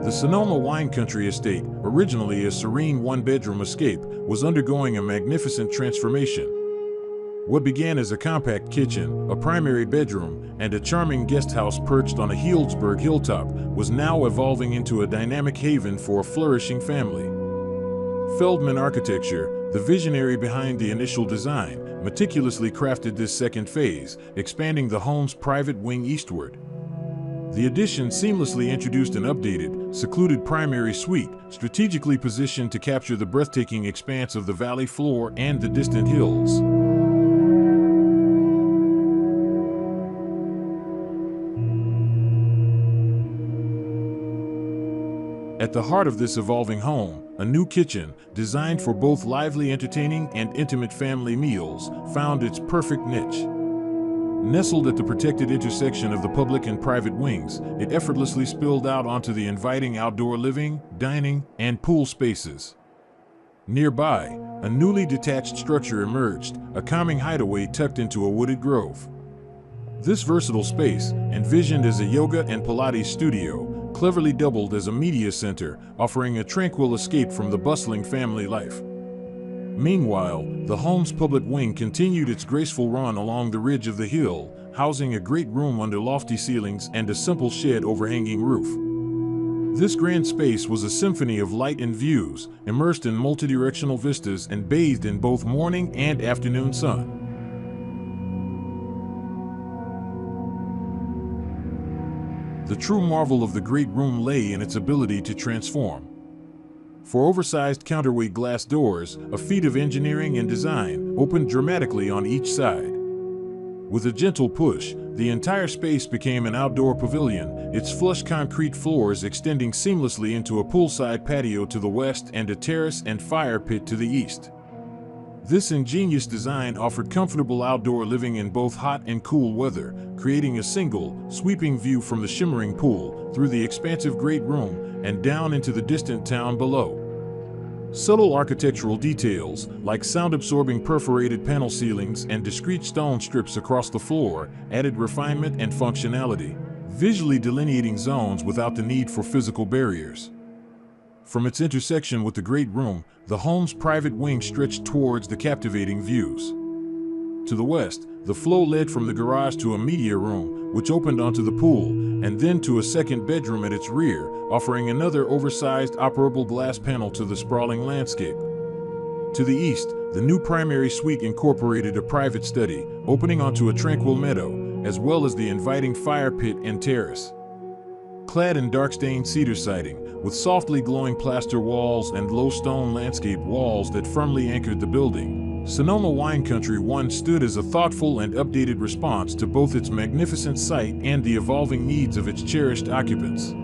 The Sonoma Wine Country estate, originally a serene one-bedroom escape, was undergoing a magnificent transformation. What began as a compact kitchen, a primary bedroom, and a charming guest house perched on a Healdsburg hilltop was now evolving into a dynamic haven for a flourishing family. Feldman Architecture, the visionary behind the initial design, meticulously crafted this second phase, expanding the home's private wing eastward. The addition seamlessly introduced an updated, secluded primary suite, strategically positioned to capture the breathtaking expanse of the valley floor and the distant hills. At the heart of this evolving home, a new kitchen, designed for both lively entertaining and intimate family meals, found its perfect niche. Nestled at the protected intersection of the public and private wings, it effortlessly spilled out onto the inviting outdoor living, dining, and pool spaces. Nearby, a newly detached structure emerged, a calming hideaway tucked into a wooded grove. This versatile space, envisioned as a yoga and Pilates studio, cleverly doubled as a media center, offering a tranquil escape from the bustling family life. Meanwhile, the home's public wing continued its graceful run along the ridge of the hill, housing a great room under lofty ceilings and a simple shed overhanging roof. This grand space was a symphony of light and views, immersed in multidirectional vistas and bathed in both morning and afternoon sun. The true marvel of the great room lay in its ability to transform. For oversized counterweight glass doors, a feat of engineering and design, opened dramatically on each side. With a gentle push, the entire space became an outdoor pavilion, its flush concrete floors extending seamlessly into a poolside patio to the west and a terrace and fire pit to the east. This ingenious design offered comfortable outdoor living in both hot and cool weather, creating a single, sweeping view from the shimmering pool, through the expansive great room, and down into the distant town below. Subtle architectural details, like sound-absorbing perforated panel ceilings and discrete stone strips across the floor, added refinement and functionality, visually delineating zones without the need for physical barriers. From its intersection with the great room, the home's private wing stretched towards the captivating views. To the west, the flow led from the garage to a media room, which opened onto the pool, and then to a second bedroom at its rear, offering another oversized operable glass panel to the sprawling landscape. To the east, the new primary suite incorporated a private study, opening onto a tranquil meadow, as well as the inviting fire pit and terrace. Clad in dark-stained cedar siding, with softly glowing plaster walls and low stone landscape walls that firmly anchored the building, Sonoma Wine Country once stood as a thoughtful and updated response to both its magnificent site and the evolving needs of its cherished occupants.